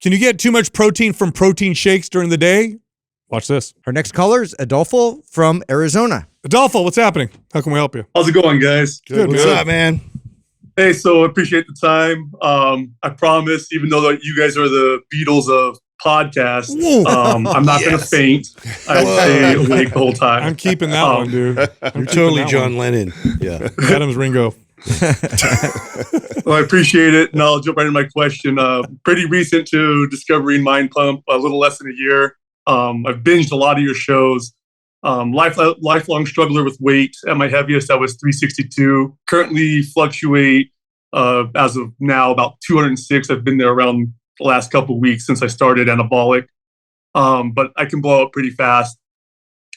Can you get too much protein from protein shakes during the day? Watch this. Our next caller is Adolfo from Arizona. Adolfo, what's happening? How can we help you? How's it going, guys? Good. What's up, man? Hey, so I appreciate the time. I promise, even though you guys are the Beatles of podcasts, I'm not going to faint. I stay awake the whole time. I'm keeping that one, dude. You're totally John Lennon. Yeah. Adam's Ringo. Well, I appreciate it, and I'll jump right into my question. Pretty recent to discovering Mind Pump, a little less than a year. I've binged a lot of your shows. Lifelong struggler with weight. At my heaviest, I was 362. Currently fluctuate as of now about 206. I've been there around the last couple of weeks since I started anabolic, but I can blow up pretty fast.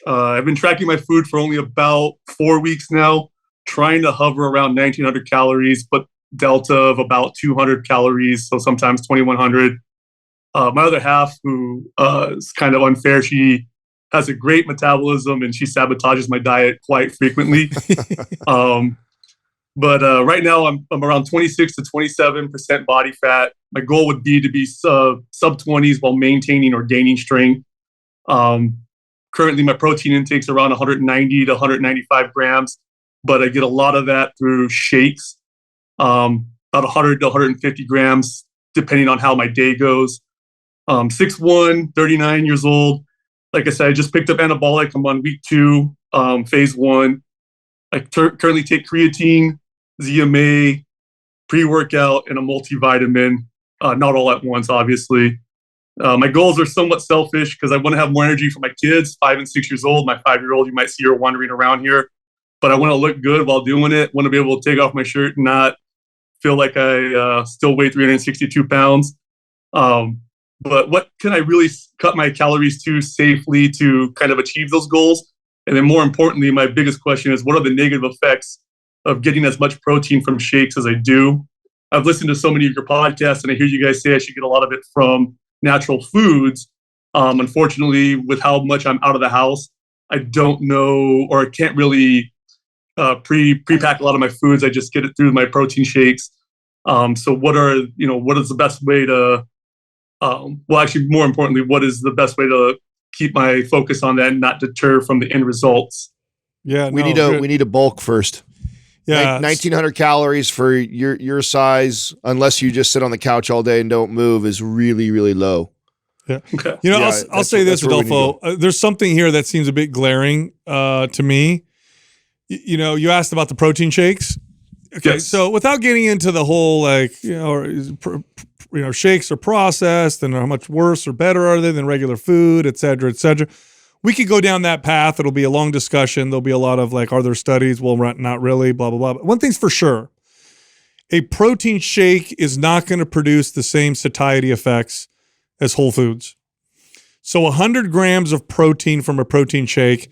I've been tracking my food for only about 4 weeks now, trying to hover around 1,900 calories, but delta of about 200 calories, so sometimes 2,100. My other half, who is kind of unfair, she has a great metabolism and she sabotages my diet quite frequently. But right now I'm around 26 to 27% body fat. My goal would be to be sub 20s while maintaining or gaining strength. Currently my protein intake is around 190 to 195 grams, but I get a lot of that through shakes, about 100 to 150 grams, depending on how my day goes. 6'1", 39 years old. Like I said, I just picked up anabolic. I'm on week 2, phase 1. I currently take creatine, ZMA, pre-workout, and a multivitamin, not all at once, obviously. My goals are somewhat selfish because I want to have more energy for my kids, 5 and 6 years old. My 5-year-old, you might see her wandering around here. But I want to look good while doing it, want to be able to take off my shirt and not feel like I still weigh 362 pounds. But what can I really cut my calories to safely to kind of achieve those goals? And then more importantly, my biggest question is, what are the negative effects of getting as much protein from shakes as I do? I've listened to so many of your podcasts, and I hear you guys say I should get a lot of it from natural foods. Unfortunately, with how much I'm out of the house, I don't know, or I can't really pre-pack a lot of my foods. I just get it through my protein shakes. So what is the best way to well, actually, more importantly, what is the best way to keep my focus on that and not deter from the end results? Yeah, we need a bulk first. Yeah, 1,900 calories for your size, unless you just sit on the couch all day and don't move, is really, really low. Yeah. Okay. You know, I'll say this, Adolfo. There's something here that seems a bit glaring to me. You know, you asked about the protein shakes. Okay, yes. So without getting into the whole shakes are processed and how much worse or better are they than regular food, et cetera, et cetera. We could go down that path. It'll be a long discussion. There'll be a lot of are there studies? Well, not really, blah, blah, blah. But one thing's for sure. A protein shake is not going to produce the same satiety effects as whole foods. So 100 grams of protein from a protein shake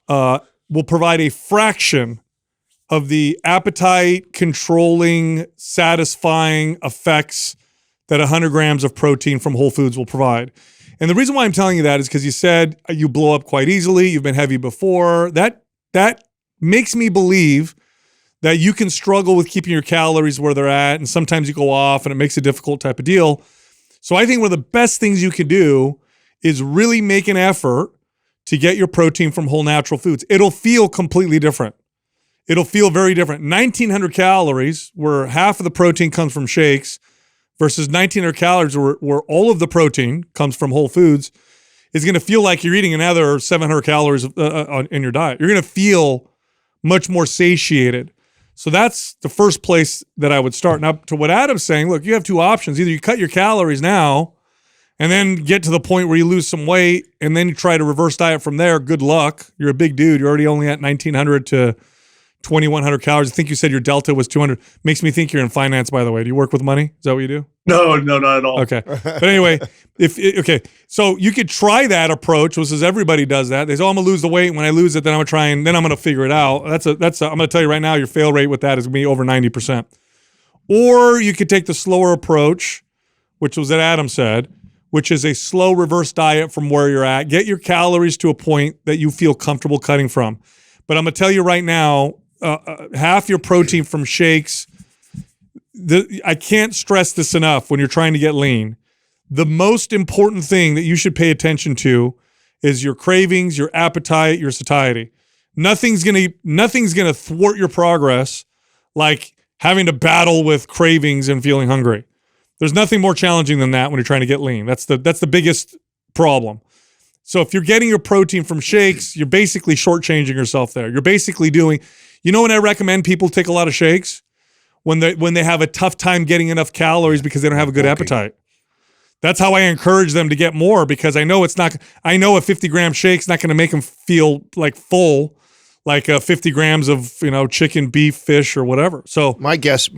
will provide a fraction of the appetite controlling, satisfying effects that 100 grams of protein from whole foods will provide. And the reason why I'm telling you that is because you said you blow up quite easily. You've been heavy before. That makes me believe that you can struggle with keeping your calories where they're at, and sometimes you go off and it makes a difficult type of deal. So I think one of the best things you can do is really make an effort to get your protein from whole natural foods. It'll feel completely different. It'll feel very different. 1,900 calories, where half of the protein comes from shakes, versus 1,900 calories where all of the protein comes from whole foods, is going to feel like you're eating another 700 calories in your diet. You're going to feel much more satiated. So that's the first place that I would start. Now, to what Adam's saying, look, you have two options. Either you cut your calories now and then get to the point where you lose some weight and then you try to reverse diet from there. Good luck. You're a big dude. You're already only at 1,900 to 2,100 calories. I think you said your delta was 200. Makes me think you're in finance, by the way. Do you work with money? Is that what you do? No, not at all. Okay. But anyway, so you could try that approach, which is everybody does that. They say, I'm going to lose the weight. When I lose it, then I'm going to try and then I'm going to figure it out. I'm going to tell you right now, your fail rate with that is going to be over 90%. Or you could take the slower approach, which was what Adam said, which is a slow reverse diet from where you're at. Get your calories to a point that you feel comfortable cutting from. But I'm going to tell you right now, half your protein from shakes, I can't stress this enough when you're trying to get lean. the most important thing that you should pay attention to is your cravings, your appetite, your satiety. Nothing's gonna thwart your progress like having to battle with cravings and feeling hungry. There's nothing more challenging than that when you're trying to get lean. That's the biggest problem. So if you're getting your protein from shakes, you're basically shortchanging yourself there. You're basically doing, when I recommend people take a lot of shakes? When they have a tough time getting enough calories because they don't have a good appetite. That's how I encourage them to get more, because I know a 50-gram shake's not going to make them feel like full, like 50 grams of, chicken, beef, fish, or whatever. So My guess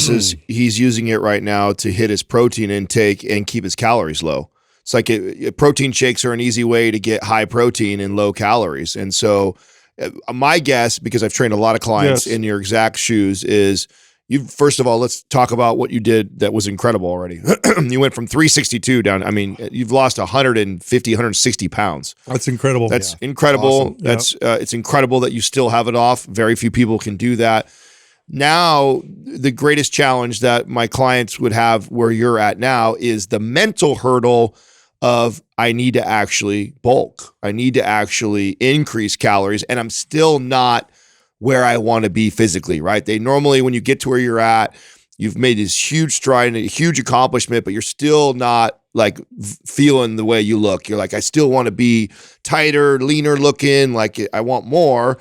is he's using it right now to hit his protein intake and keep his calories low. It's like protein shakes are an easy way to get high protein and low calories. And so my guess, because I've trained a lot of clients in your exact shoes, is first of all, let's talk about what you did that was incredible already. You went from 362 down. I mean, you've lost 150, 160 pounds. That's incredible. That's incredible. Awesome. It's incredible that you still have it off. Very few people can do that. Now, the greatest challenge that my clients would have where you're at now is the mental hurdle of I need to actually bulk. I need to actually increase calories, and I'm still not where I want to be physically, right? They normally, when you get to where you're at, you've made this huge stride and a huge accomplishment, but you're still not like feeling the way you look. You're like, I still want to be tighter, leaner looking, like I want more.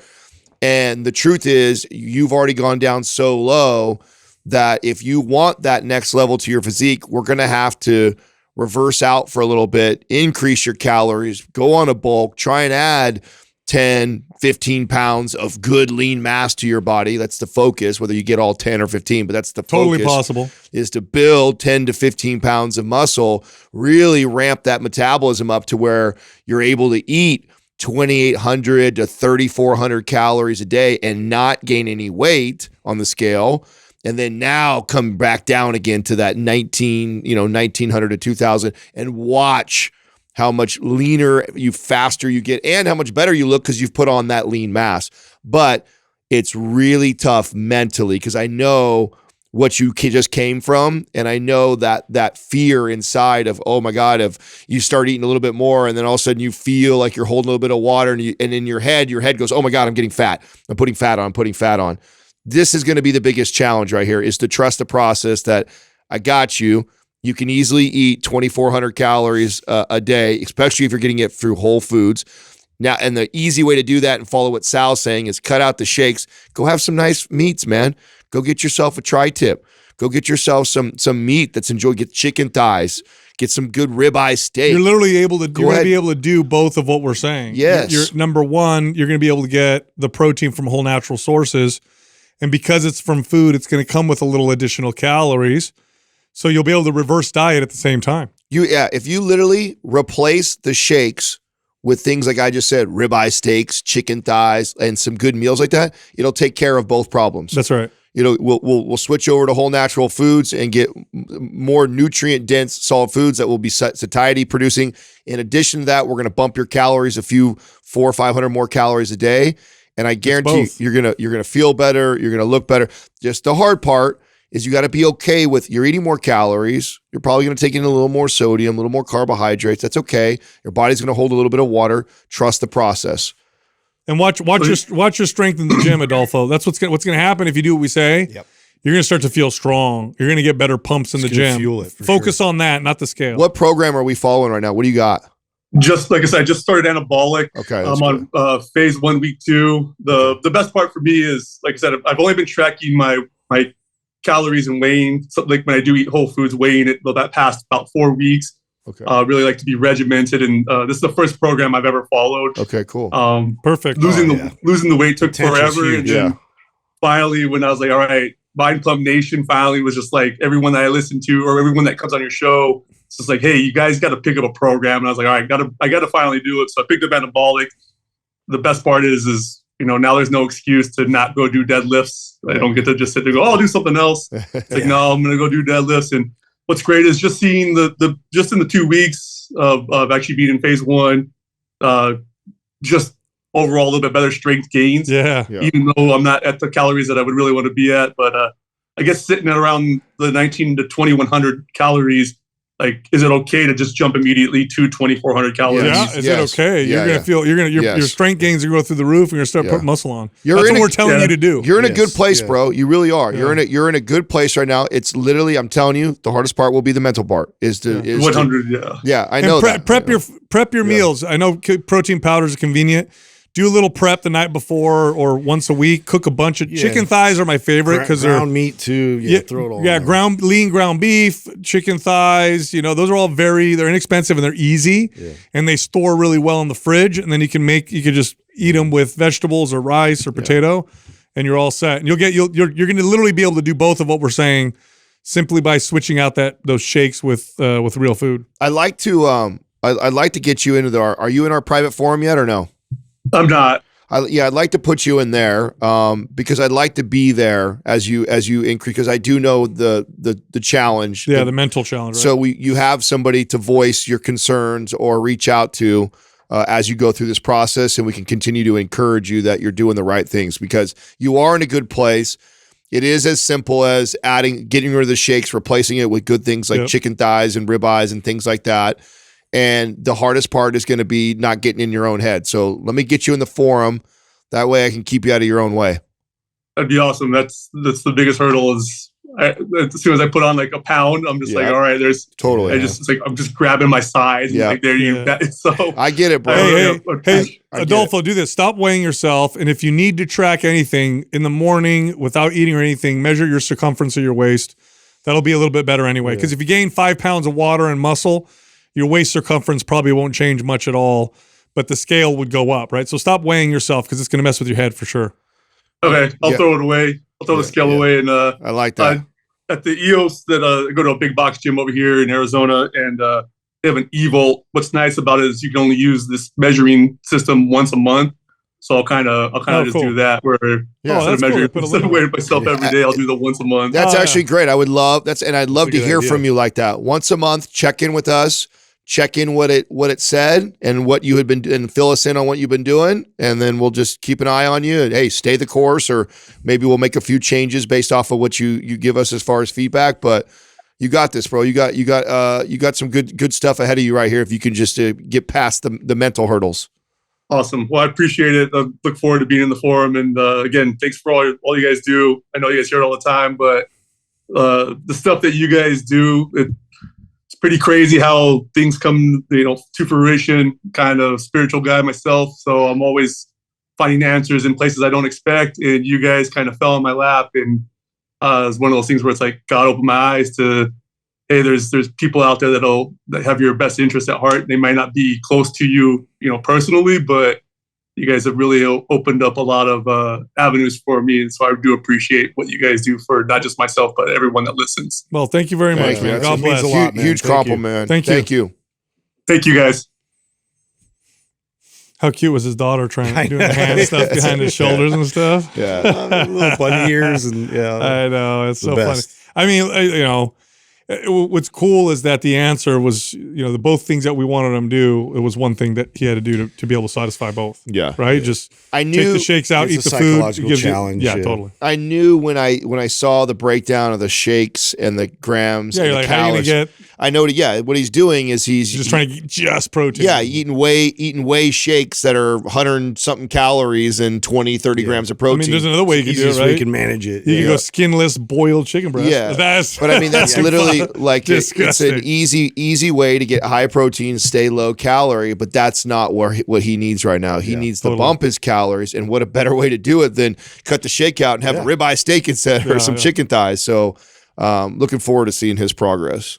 And the truth is, you've already gone down so low that if you want that next level to your physique, we're going to have to reverse out for a little bit, increase your calories, go on a bulk, try and add 10, 15 pounds of good lean mass to your body. That's the focus, whether you get all 10 or 15, but that's the focus. Totally possible. Is to build 10 to 15 pounds of muscle, really ramp that metabolism up to where you're able to eat 2,800 to 3,400 calories a day and not gain any weight on the scale. And then now come back down again to that 1,900 to 2,000 and watch how much leaner faster you get and how much better you look because you've put on that lean mass. But it's really tough mentally because I know what you just came from, and I know that fear inside of, oh my God, if you start eating a little bit more and then all of a sudden you feel like you're holding a little bit of water and in your head goes, oh my God, I'm getting fat. I'm putting fat on. This is going to be the biggest challenge right here, is to trust the process that I got you. You can easily eat 2,400 calories a day, especially if you're getting it through Whole Foods. Now, and the easy way to do that and follow what Sal's saying is cut out the shakes. Go have some nice meats, man. Go get yourself a tri-tip. Go get yourself some meat that's enjoyed. Get chicken thighs. Get some good ribeye steak. You're literally able to. You're going to be able to do both of what we're saying. Yes. You're, number one, you're going to be able to get the protein from whole natural sources, and because it's from food, it's going to come with a little additional calories. So you'll be able to reverse diet at the same time. If you literally replace the shakes with things like I just said, ribeye steaks, chicken thighs, and some good meals like that, it'll take care of both problems. That's right. We'll switch over to whole natural foods and get more nutrient dense solid foods that will be satiety producing. In addition to that, we're going to bump your calories a few 400 or 500 more calories a day, and I guarantee you're gonna feel better. You're gonna look better. Just the hard part is you got to be okay with you're eating more calories. You're probably going to take in a little more sodium, a little more carbohydrates. That's okay. Your body's going to hold a little bit of water. Trust the process. And watch your strength in the gym, Adolfo. That's what's going to happen if you do what we say. Yep. You're going to start to feel strong. You're going to get better pumps in the gym. Fuel it Focus on that, not the scale. What program are we following right now? What do you got? Just like I said, I just started anabolic. Okay, I'm on phase 1, week 2. The best part for me is, like I said, I've only been tracking my calories and weighing. So like when I do eat Whole Foods, weighing it that past about 4 weeks. Okay. Really like to be regimented, and this is the first program I've ever followed. Okay, cool. Perfect. Losing the weight took Potential's forever, huge. and then finally, when I was like, all right, Mind Plump Nation finally was just like everyone that I listen to or everyone that comes on your show. It's just like, hey, you guys got to pick up a program, and I was like, all right, I got to finally do it. So I picked up anabolic. The best part is now there's no excuse to not go do deadlifts. I don't get to just sit there and go, I'll do something else. It's like, no, I'm going to go do deadlifts. And what's great is just seeing just in the 2 weeks of actually being in phase 1, just overall a little bit better strength gains. Yeah. Even though I'm not at the calories that I would really want to be at. But I guess sitting at around the 19 to 2,100 calories like, is it okay to just jump immediately to 2,400 calories? Yeah, is Yes. it okay? Yeah, You're gonna yeah. feel your Yes. strength gains are gonna go through the roof, and you're gonna start Yeah. putting muscle on. You're That's in what a- we're telling yeah. you to do. You're in a Yes, good place, yeah. bro. You really are. Yeah. You're in a good place right now. It's literally, I'm telling you, the hardest part will be the mental part. Is to 100, yeah. yeah, I And know prep, that. prep your Yeah. meals. I know protein powders are convenient. Do a little prep the night before or once a week. Cook a bunch of Yeah. chicken thighs are my favorite because they're ground meat too. Yeah, throw it all. yeah, in there. lean ground beef, chicken thighs. You know, those are all they're inexpensive and they're easy, Yeah. and they store really well in the fridge. And then you can just eat them with vegetables or rice or potato, and you're all set. And you're going to literally be able to do both of what we're saying simply by switching out those shakes with real food. I'd like to I'd like to get you into are you in our private forum yet or no? I'm not. I'd like to put you in there because I'd like to be there as you increase, because I do know the challenge. Yeah, the mental challenge. Right? So you have somebody to voice your concerns or reach out to as you go through this process, and we can continue to encourage you that you're doing the right things, because you are in a good place. It is as simple as getting rid of the shakes, replacing it with good things like Yep. chicken thighs and ribeyes and things like that. And the hardest part is going to be not getting in your own head. So let me get you in the forum. That way I can keep you out of your own way. That'd be awesome. That's the biggest hurdle is as soon as I put on like a pound, I'm just Yeah. like, all right, Totally. it's like, I'm just grabbing my sides. Yeah. And like, there you Yeah. that, so I get it, bro. Hey, I get Adolfo, do this. Stop weighing yourself. And if you need to track anything in the morning without eating or anything, measure your circumference of your waist. That'll be a little bit better anyway. Because if you gain 5 pounds of water and muscle, your waist circumference probably won't change much at all, but the scale would go up, right? So stop weighing yourself because it's going to mess with your head for sure. okay, I'll Yeah. throw it away. I'll throw the scale yeah. away. And I like that. at the EOS that I go to a big box gym over here in Arizona, and they have an eVolt. What's nice about it is you can only use this measuring system once a month. So I'll kind of just cool. do that where Yeah. instead that's of cool. measuring, Put a instead of limit. weighing myself every day, I'll do the once a month. That's Oh, yeah. actually great. I'd love to good hear idea. from you like that. Once a month, check in with us, check in what it said and what you had been, and fill us in on what you've been doing, and then we'll just keep an eye on you. And hey, stay the course, or maybe we'll make a few changes based off of what you give us as far as feedback. But you got this, bro. You got some good stuff ahead of you right here if you can just get past the mental hurdles. Awesome. Well, I appreciate it. I look forward to being in the forum. And again, thanks for all you guys do. I know you guys hear it all the time, but the stuff that you guys do, it's pretty crazy how things come, to fruition. Kind of spiritual guy myself, so I'm always finding answers in places I don't expect. And you guys kind of fell in my lap, and it's one of those things where it's like God opened my eyes to, hey, there's people out there that have your best interest at heart. They might not be close to you, personally, but you guys have really opened up a lot of avenues for me. And so I do appreciate what you guys do for not just myself, but everyone that listens. Well, thank you very much, you. man. That God means bless. a lot. man. Huge Thank you. compliment. Thank you. Thank you. Thank you, guys. How cute was his daughter doing I the know. hand stuff behind his shoulders and stuff? Yeah. Little bunny ears and I know, it's so funny. best. I mean, what's cool is that the answer was, the both things that we wanted him to do. It was one thing that he had to do to be able to satisfy both. Yeah. Right. Just I take knew the shakes out, It's eat a the food. psychological It gives you- challenge, yeah, yeah. totally. I knew when I saw the breakdown of the shakes and the grams Yeah, and you're the like, how are you calories. gonna get? I know. Yeah, what he's doing is he's Just trying to get just protein. Yeah, eating whey shakes that are 100 something calories and 20, 30 grams of I protein. mean, there's another way you can do it, Easiest way you right? can manage it. You can Yeah. go skinless boiled chicken breast. Yeah. That's But I mean, that's literally like it's disgusting. an easy way to get high protein, stay low calorie. But that's not what he needs right now. He needs to totally. bump his calories, and what a better way to do it than cut the shake out and have a ribeye steak instead, or Yeah, some yeah. chicken thighs. So, looking forward to seeing his progress.